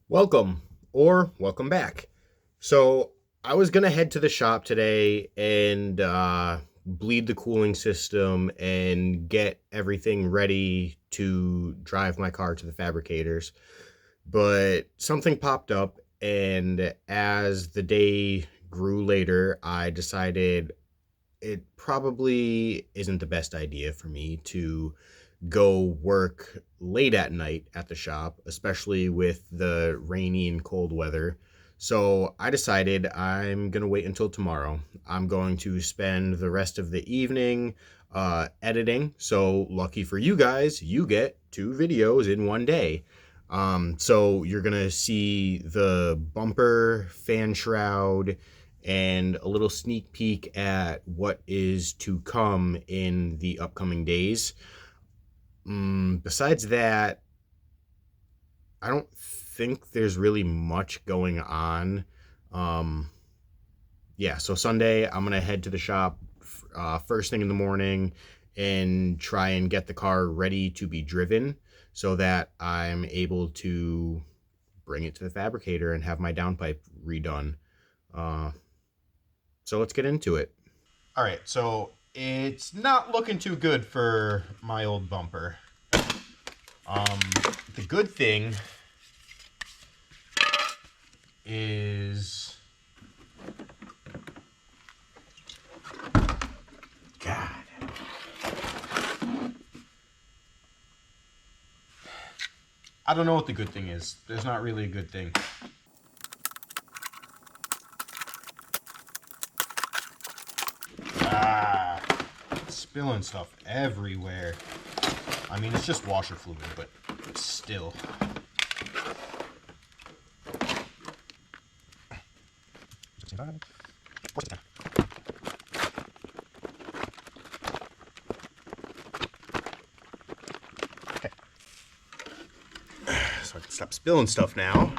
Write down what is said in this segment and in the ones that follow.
Welcome or welcome back. So I was gonna head to the shop today and bleed the cooling system and get everything ready to drive my car to the fabricators. But something popped up, and as the day grew later, I decided it probably isn't the best idea for me to go work late at night at the shop, especially with the rainy and cold weather. So I decided I'm going to wait until tomorrow. I'm going to spend the rest of the evening editing. So, lucky for you guys, you get two videos in one day. So you're going to see the bumper, fan shroud, and a little sneak peek at what is to come in the upcoming days. Besides that, I don't think there's really much going on. Um, yeah, so Sunday, I'm going to head to the shop first thing in the morning and try and get the car ready to be driven so that I'm able to bring it to the fabricator and have my downpipe redone. Uh, so let's get into it. All right, so it's not looking too good for my old bumper. Um, the good thing is, God, I don't know what the good thing is. There's not really a good thing. Ah, spilling stuff everywhere. I mean, it's just washer fluid, but still. Okay. So I can stop spilling stuff now.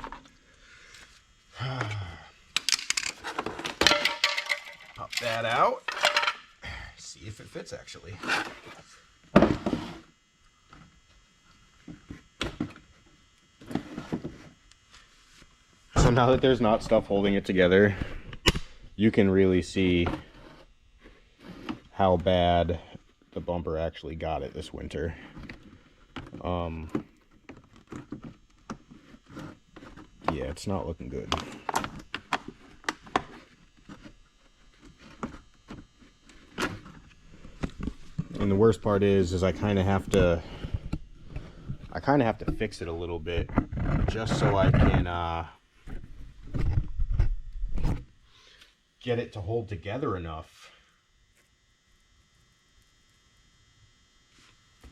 Pop that out. See if it fits actually. So now that there's not stuff holding it together, you can really see how bad the bumper actually got it this winter. Yeah, it's not looking good. And the worst part is I kind of have to fix it a little bit just so I can get it to hold together enough,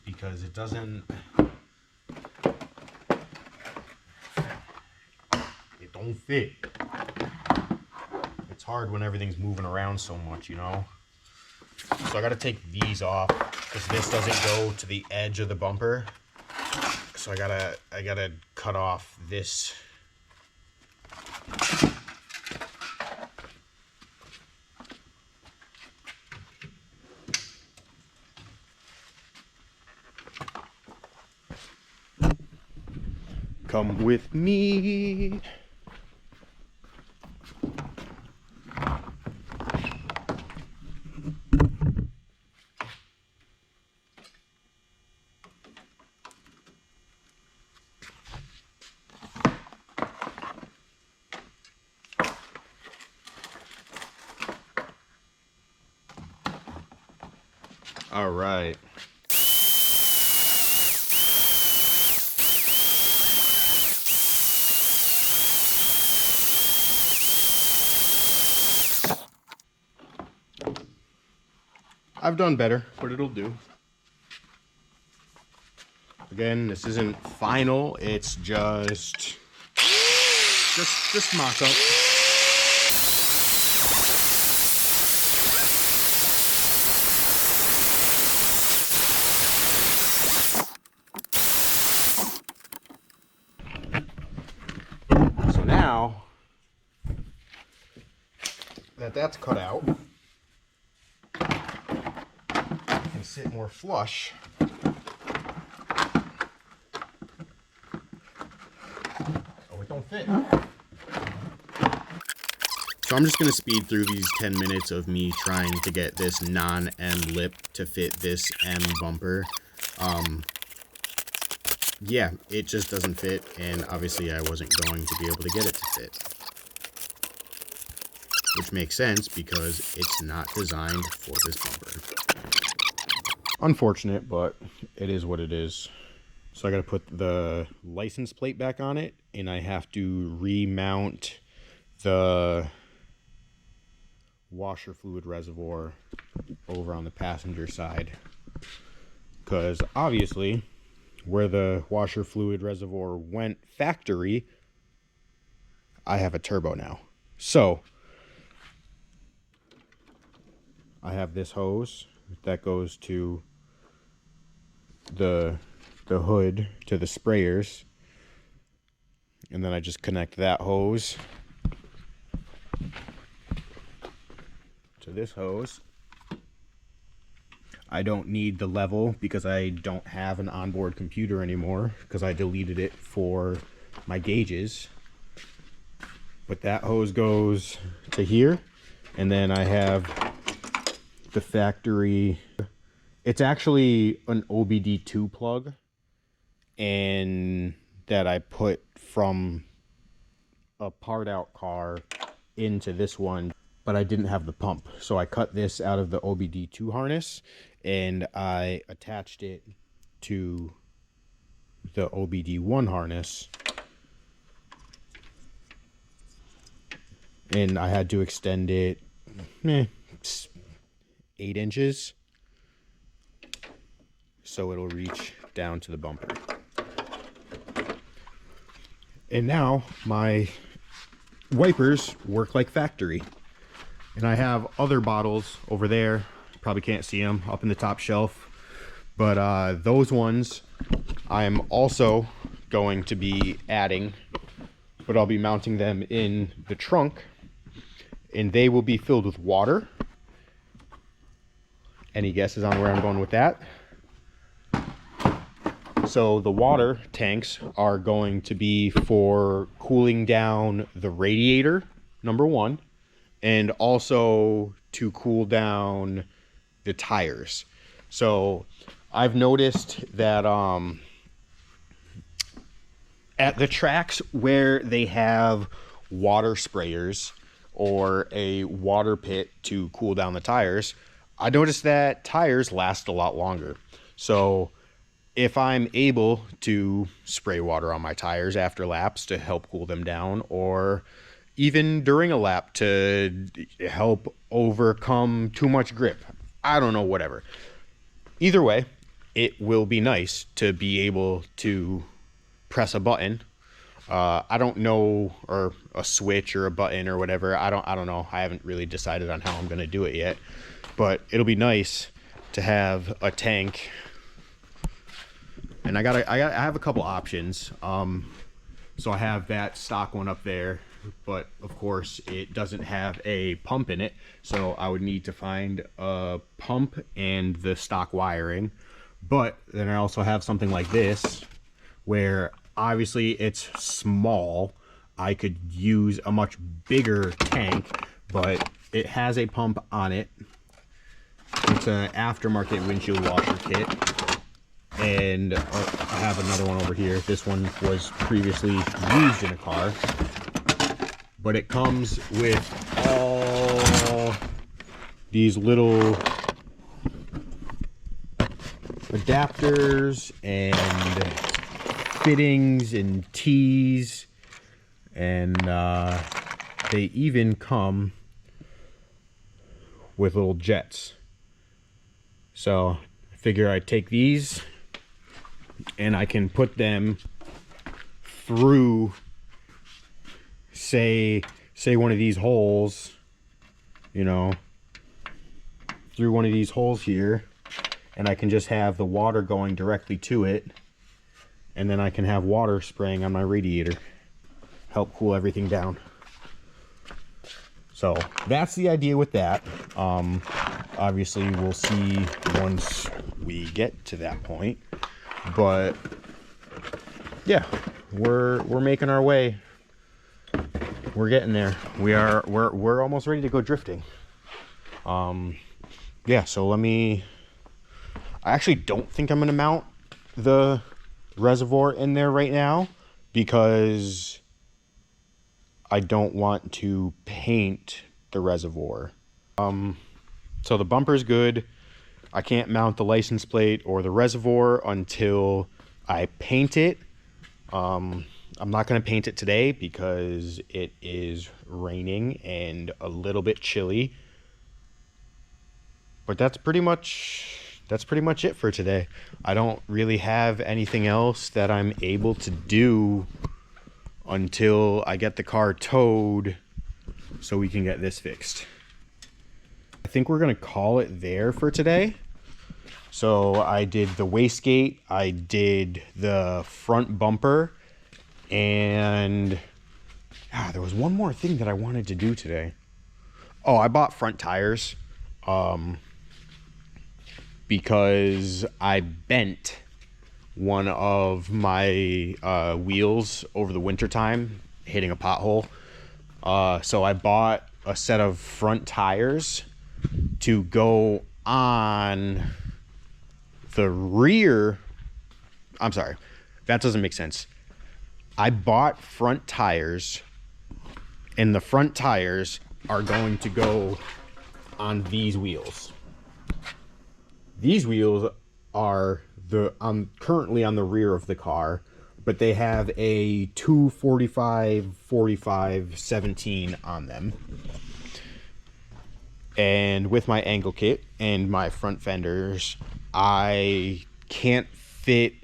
because it don't fit. It's hard when everything's moving around so much, you know. So I got to take these off because this doesn't go to the edge of the bumper. So I gotta cut off this. Come with me. All right. I've done better, but it'll do. Again, this isn't final. It's just mock up. So now that that's cut out, I can sit more flush. Oh, it don't fit. So I'm just going to speed through these 10 minutes of me trying to get this non-M lip to fit this M bumper. Yeah, it just doesn't fit, and obviously I wasn't going to be able to get it to fit. Which makes sense because it's not designed for this bumper. Unfortunate, but it is what it is. So I got to put the license plate back on it, and I have to remount the washer fluid reservoir over on the passenger side. Because obviously, where the washer fluid reservoir went factory, I have a turbo now. So I have this hose that goes to the hood to the sprayers, and then I just connect that hose to this hose. I don't need the level because I don't have an onboard computer anymore because I deleted it for my gauges. But that hose goes to here, and then I have the factory. It's actually an OBD2 plug, and that I put from a part out car into this one, but I didn't have the pump. So I cut this out of the OBD2 harness and I attached it to the OBD1 harness. And I had to extend it 8 inches so it'll reach down to the bumper. And now my wipers work like factory. And I have other bottles over there. Probably can't see them up in the top shelf. But those ones I'm also going to be adding, but I'll be mounting them in the trunk. And they will be filled with water. Any guesses on where I'm going with that? So the water tanks are going to be for cooling down the radiator, number one, and also to cool down the tires. So I've noticed that at the tracks where they have water sprayers or a water pit to cool down the tires, I noticed that tires last a lot longer. So if I'm able to spray water on my tires after laps to help cool them down, or even during a lap to help overcome too much grip, I don't know, whatever. Either way, it will be nice to be able to press a button. I don't know, or a switch or a button or whatever. I don't know. I haven't really decided on how I'm going to do it yet, but it'll be nice to have a tank. And I have a couple options. So I have that stock one up there, but of course it doesn't have a pump in it. So I would need to find a pump and the stock wiring. But then I also have something like this, where obviously it's small. I could use a much bigger tank, but it has a pump on it. It's an aftermarket windshield washer kit. And I have another one over here. This one was previously used in a car, but it comes with all these little adapters and fittings and tees, and they even come with little jets. So I figure I'd take these and I can put them through, say one of these holes, you know, through one of these holes here, and I can just have the water going directly to it, and then I can have water spraying on my radiator, help cool everything down. So that's the idea with that. Obviously we'll see once we get to that point. But yeah, we're making our way we're getting there. We're almost ready to go drifting. Yeah, so I actually don't think I'm gonna mount the reservoir in there right now because I don't want to paint the reservoir. So the bumper's good. I can't mount the license plate or the reservoir until I paint it. I'm not going to paint it today because it is raining and a little bit chilly. But that's pretty much it for today. I don't really have anything else that I'm able to do until I get the car towed so we can get this fixed. I think we're going to call it there for today. So I did the wastegate, I did the front bumper, and there was one more thing that I wanted to do today. Oh, I bought front tires because I bent one of my wheels over the winter time hitting a pothole. So I bought a set of front tires to go on the rear. I'm sorry, that doesn't make sense. I bought front tires, and the front tires are going to go on these wheels. These wheels are currently on the rear of the car, but they have a 245/45/17 on them. And with my angle kit and my front fenders, I can't fit.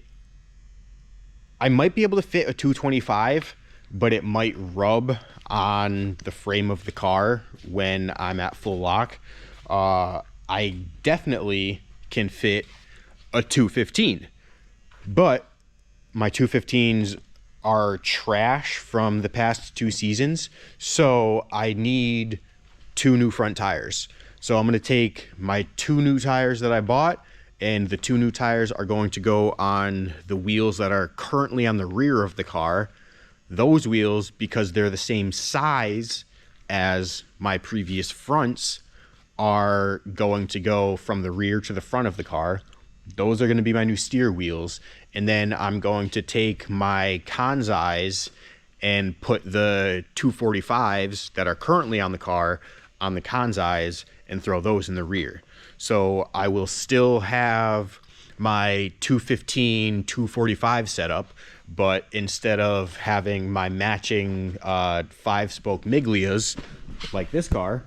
I might be able to fit a 225, but it might rub on the frame of the car when I'm at full lock. I definitely can fit a 215, but my 215s are trash from the past 2 seasons, so I need 2 new front tires. So I'm going to take my 2 new tires that I bought, and the 2 new tires are going to go on the wheels that are currently on the rear of the car. Those wheels, because they're the same size as my previous fronts, are going to go from the rear to the front of the car. Those are going to be my new steer wheels. And then I'm going to take my Kansais and put the 245s that are currently on the car on the Kansais and throw those in the rear. So I will still have my 215 245 setup, but instead of having my matching 5-spoke Miglias like this car,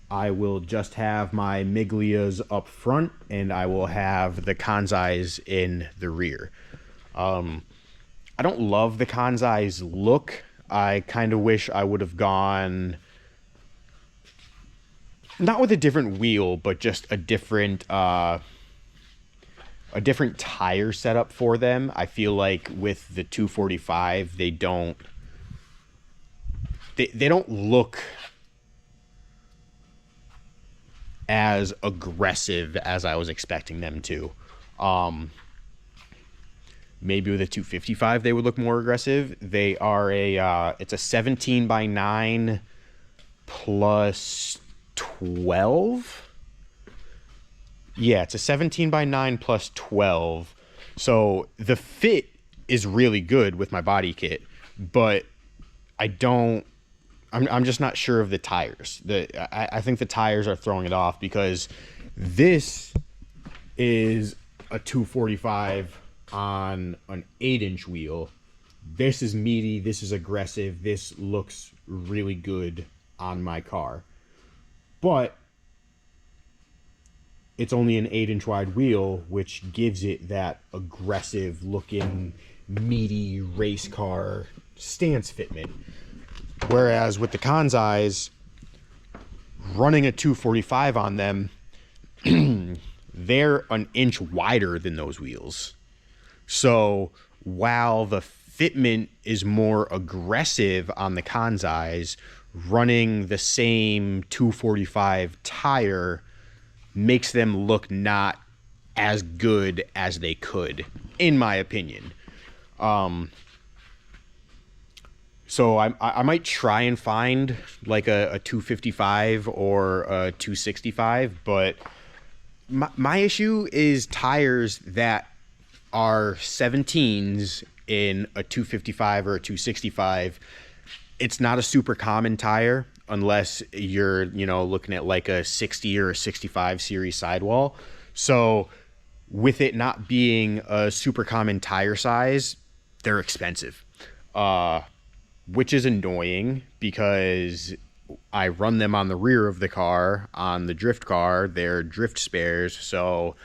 I will just have my Miglias up front, and I will have the Kansais in the rear. I don't love the Kansais look. I kind of wish I would have gone not with a different wheel, but just a different tire setup for them. I feel like with the 245, they don't look as aggressive as I was expecting them to. Maybe with a 255 they would look more aggressive. They are it's a 17/9 plus 12. Yeah, it's a 17/9 plus 12. So the fit is really good with my body kit, but I'm just not sure of the tires. I think the tires are throwing it off, because this is a 245 on an 8-inch wheel. This is meaty. This is aggressive. This looks really good on my car. But it's only an 8-inch wide wheel, which gives it that aggressive looking, meaty race car stance fitment. Whereas with the Kansais, running a 245 on them, they're an inch wider than those wheels. So while the fitment is more aggressive on the Kansais, running the same 245 tire makes them look not as good as they could, in my opinion. So So I might try and find like a 255 or a 265, but my issue is tires that are 17s in a 255 or a 265. It's not a super common tire unless you're, looking at like a 60 or a 65 series sidewall. So with it not being a super common tire size, they're expensive. Which is annoying because I run them on the rear of the car. On the drift car, they're drift spares, so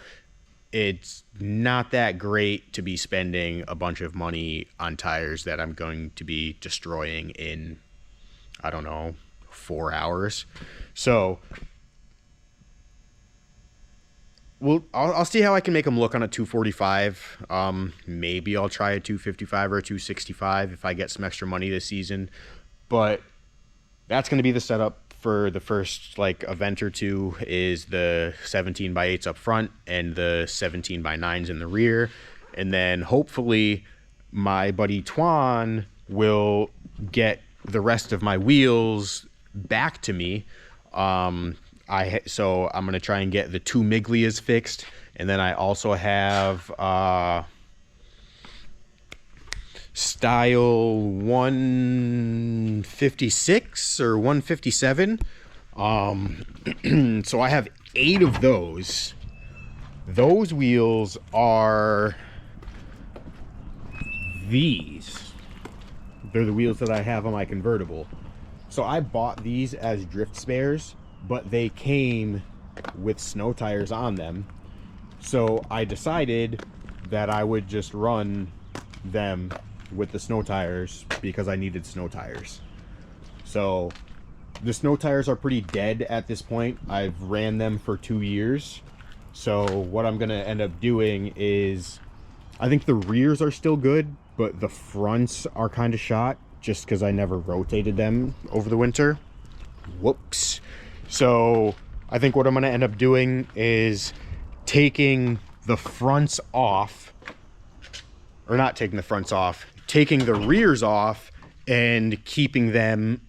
it's not that great to be spending a bunch of money on tires that I'm going to be destroying in, I don't know, 4 hours. So I'll see how I can make them look on a 245. Maybe I'll try a 255 or a 265 if I get some extra money this season. But that's going to be the setup for the first event or two, is the 17 by 8s up front and the 17 by 9s in the rear. And then hopefully my buddy Twan will get the rest of my wheels back to me. So I'm going to try and get the 2 Miglias fixed. And then I also have style 156 or 157. So I have 8 of those. Those wheels are these. They're the wheels that I have on my convertible. So I bought these as drift spares, but they came with snow tires on them. So I decided that I would just run them with the snow tires because I needed snow tires. So the snow tires are pretty dead at this point. I've ran them for 2 years. So what I'm gonna end up doing is, I think the rears are still good, but the fronts are kind of shot just because I never rotated them over the winter. Whoops. So I think what I'm going to end up doing is taking the fronts off, or not taking the fronts off, taking the rears off and keeping them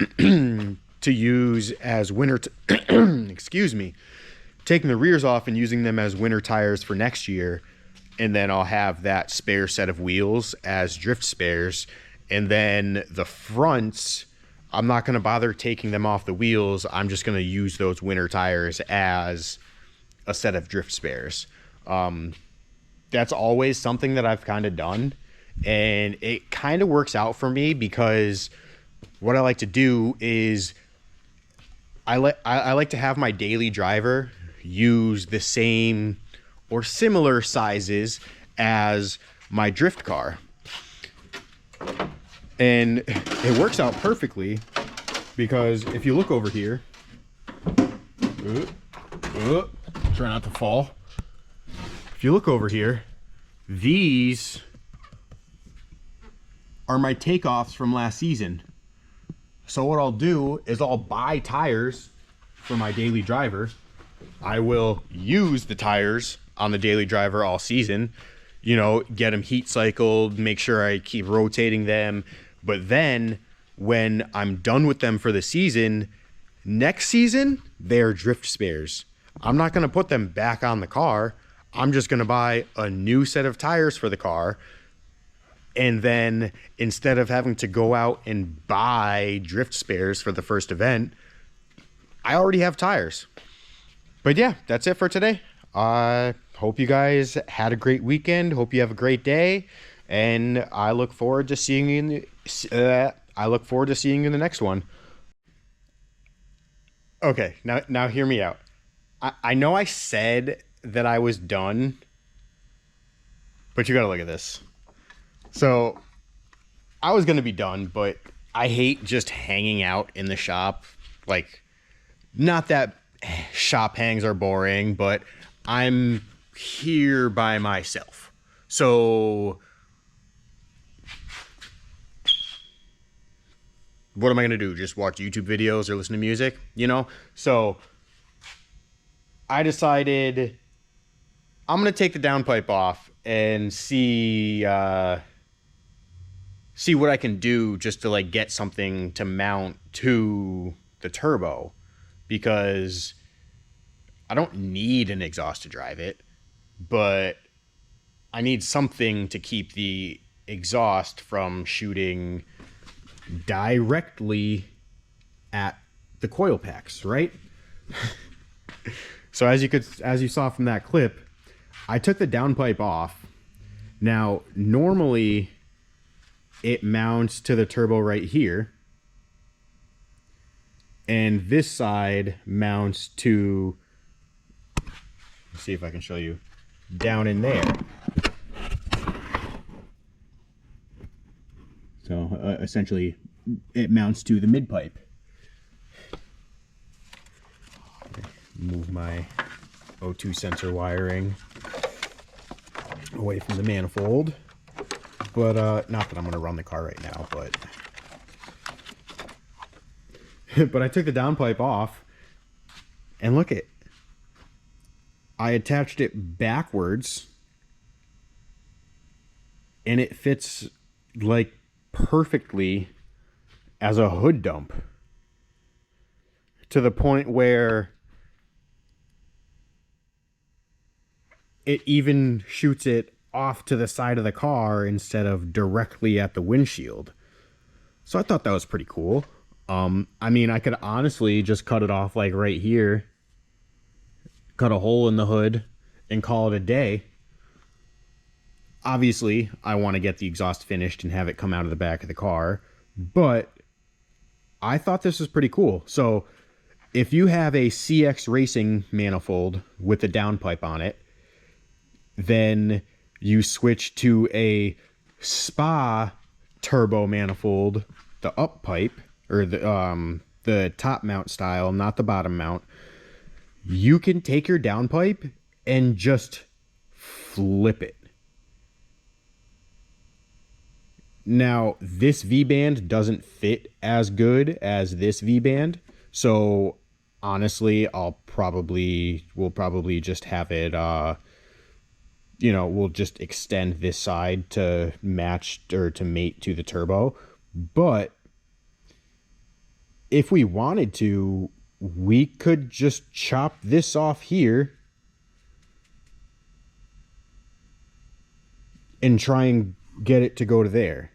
to use as winter, excuse me, taking the rears off and using them as winter tires for next year. And then I'll have that spare set of wheels as drift spares. And then the fronts, I'm not going to bother taking them off the wheels. I'm just going to use those winter tires as a set of drift spares. That's always something that I've kind of done. And it kind of works out for me because what I like to do is I like to have my daily driver use the same or similar sizes as my drift car. And it works out perfectly because if you look over here, try not to fall. If you look over here, these are my takeoffs from last season. So what I'll do is I'll buy tires for my daily driver. I will use the tires on the daily driver all season, get them heat cycled, make sure I keep rotating them. But then when I'm done with them for the season, next season, they're drift spares. I'm not going to put them back on the car. I'm just going to buy a new set of tires for the car. And then instead of having to go out and buy drift spares for the first event, I already have tires. But yeah, that's it for today. Hope you guys had a great weekend. Hope you have a great day. And I look forward to seeing you in the next one. Okay, now hear me out. I know I said that I was done, but you gotta look at this. So I was gonna be done, but I hate just hanging out in the shop. Not that shop hangs are boring, but I'm here by myself. So what am I going to do? Just watch YouTube videos or listen to music, So I decided I'm going to take the downpipe off and see see what I can do just to like get something to mount to the turbo, because I don't need an exhaust to drive it, but I need something to keep the exhaust from shooting directly at the coil packs, right? So as you saw from that clip, I took the downpipe off. Now, normally it mounts to the turbo right here, and this side mounts to, let's see if I can show you, down in there. So essentially it mounts to the mid pipe. Move my O2 sensor wiring away from the manifold, but not that I'm going to run the car right now, but but I took the downpipe off, and look it, I attached it backwards, and it fits like perfectly as a hood dump, to the point where it even shoots it off to the side of the car instead of directly at the windshield. So I thought that was pretty cool. I mean, I could honestly just cut it off like right here, cut a hole in the hood, and call it a day. Obviously, I want to get the exhaust finished and have it come out of the back of the car, but I thought this was pretty cool. So if you have a CX Racing manifold with a downpipe on it, then you switch to a Spa turbo manifold, the up pipe, or the top mount style, not the bottom mount. You can take your downpipe and just flip it. Now, this V-band doesn't fit as good as this V-band, so honestly, we'll probably just have it, we'll just extend this side to match or to mate to the turbo. But if we wanted to, we could just chop this off here and try and get it to go to there.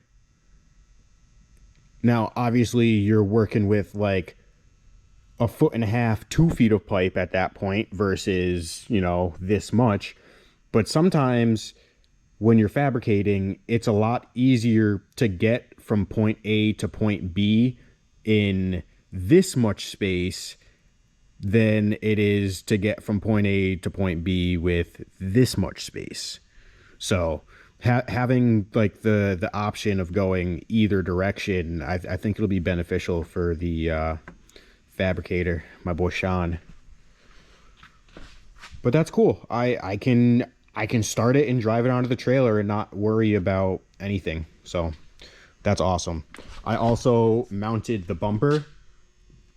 Now, obviously, you're working with like 1.5 feet, 2 feet of pipe at that point versus, this much. But sometimes when you're fabricating, it's a lot easier to get from point A to point B in this much space than it is to get from point A to point B with this much space. So having like the option of going either direction, I think it'll be beneficial for the fabricator, my boy Sean. But that's cool. I can start it and drive it onto the trailer and not worry about anything. So that's awesome. I also mounted the bumper.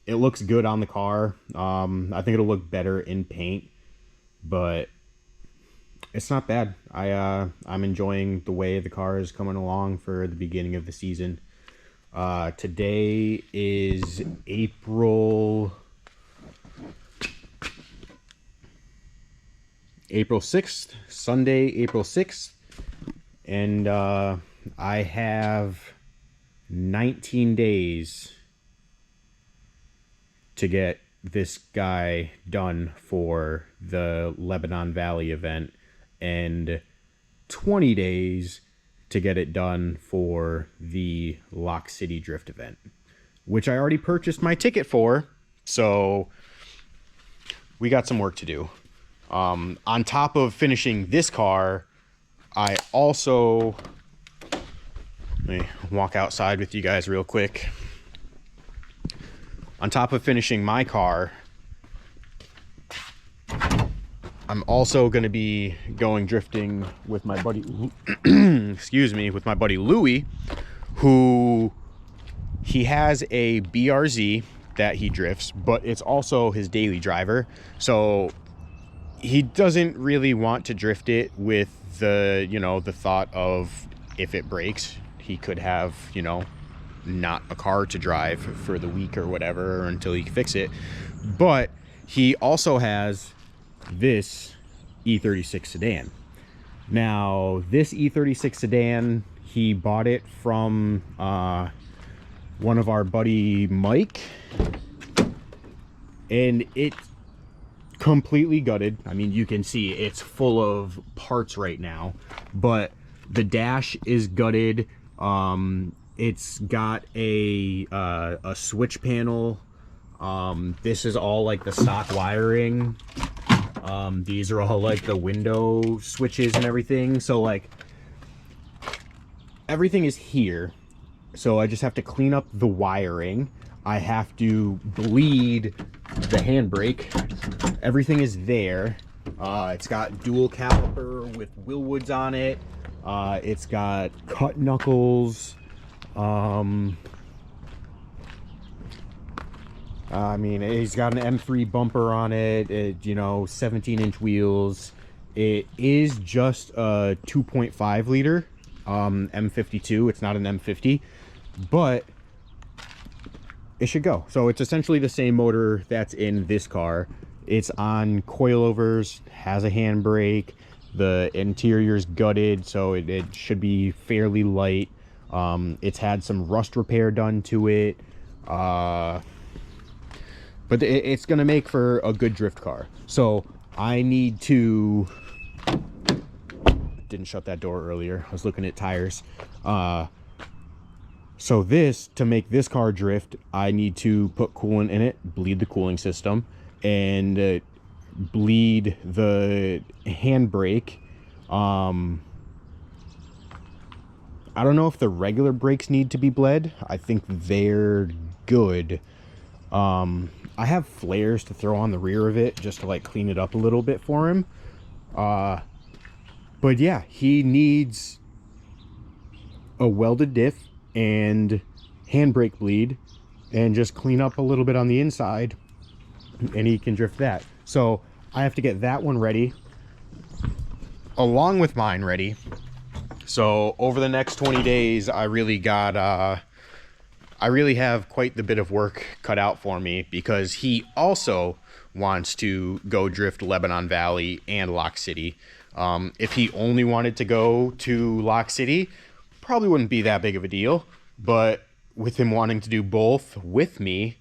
It looks good on the car. I think it'll look better in paint, but it's not bad. I'm enjoying the way the car is coming along for the beginning of the season. Today is April 6th, Sunday, April 6th, and I have 19 days to get this guy done for the Lebanon Valley event, and 20 days to get it done for the Lock City Drift event, which I already purchased my ticket for, so we got some work to do. On top of finishing this car, I also, let me walk outside with you guys real quick. On top of finishing my car, I'm also going to be going drifting with my buddy, excuse me, with my buddy Louie, who, he has a BRZ that he drifts, but it's also his daily driver. So he doesn't really want to drift it with the, the thought of if it breaks. he could have, you know, not a car to drive for the week or whatever until he can fix it. But he also has this E36 sedan. Now, this E36 sedan, he bought it from one of our buddy Mike, and it's completely gutted. I mean, you can see it's full of parts right now, but the dash is gutted. It's got a switch panel. This is all like the stock wiring. These are all like the window switches and everything. So like everything is here. So I just have to clean up the wiring. I have to bleed the handbrake. Everything is there. It's got dual caliper with Willwoods on it. It's got cut knuckles. I mean, he's got an M3 bumper on it, you know, 17-inch wheels. It is just a 2.5 liter M52. It's not an M50, but it should go. So it's essentially the same motor that's in this car. It's on coilovers, has a handbrake. The interior's gutted, so it should be fairly light. It's had some rust repair done to it. But it's going to make for a good drift car. So I need to... Didn't shut that door earlier. I was looking at tires. So this, to make this car drift, I need to put coolant in it, bleed the cooling system, and bleed the handbrake. I don't know if the regular brakes need to be bled. I think they're good. I have flares to throw on the rear of it just to like clean it up a little bit for him. But yeah, he needs a welded diff and handbrake bleed and just clean up a little bit on the inside, and he can drift that. So I have to get that one ready along with mine ready. So over the next 20 days, I really have quite the bit of work cut out for me, because he also wants to go drift Lebanon Valley and Lock City. If he only wanted to go to Lock City, probably wouldn't be that big of a deal. But with him wanting to do both with me,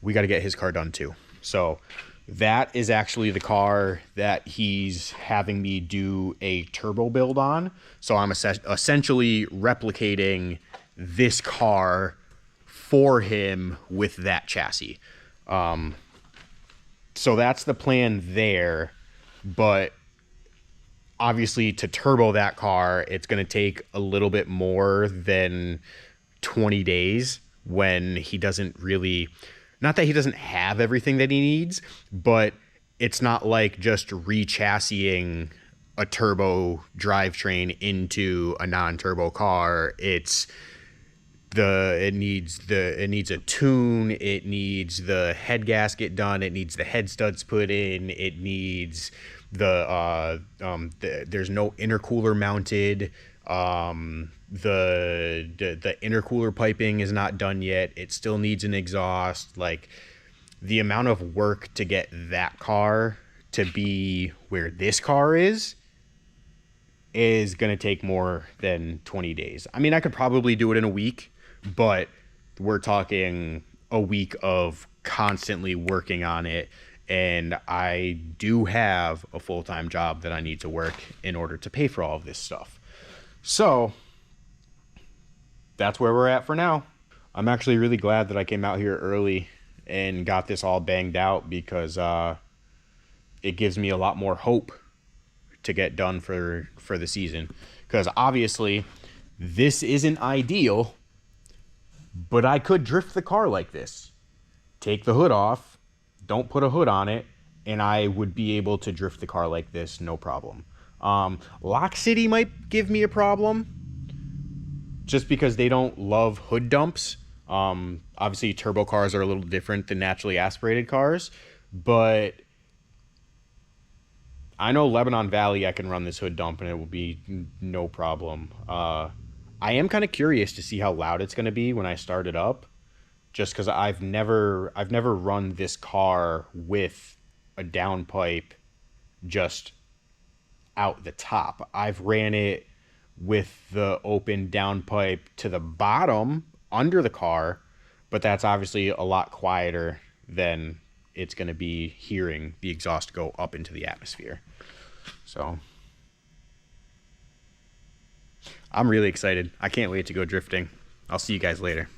we got to get his car done too. So that is actually the car that he's having me do a turbo build on. So I'm essentially replicating this car for him with that chassis. So that's the plan there. But obviously to turbo that car, it's going to take a little bit more than 20 days when he doesn't really... Not that he doesn't have everything that he needs, but it's not like just re-chassising a turbo drivetrain into a non-turbo car. It needs a tune, it needs the head gasket done, it needs the head studs put in, it needs there's no intercooler mounted. The intercooler piping is not done yet. It still needs an exhaust. Like, the amount of work to get that car to be where this car is going to take more than 20 days. I mean, I could probably do it in a week, but we're talking a week of constantly working on it. And I do have a full-time job that I need to work in order to pay for all of this stuff. So that's where we're at for now. I'm actually really glad that I came out here early and got this all banged out, because it gives me a lot more hope to get done for the season. Because obviously this isn't ideal, but I could drift the car like this. Take the hood off, don't put a hood on it, and I would be able to drift the car like this, no problem. Lock City might give me a problem, just because they don't love hood dumps. Obviously, turbo cars are a little different than naturally aspirated cars, but I know Lebanon Valley, I can run this hood dump and it will be no problem. I am kind of curious to see how loud it's going to be when I start it up, just because I've never run this car with a downpipe just out the top. I've ran it with the open downpipe to the bottom under the car, but that's obviously a lot quieter than it's going to be hearing the exhaust go up into the atmosphere. So I'm really excited. I can't wait to go drifting. I'll see you guys later.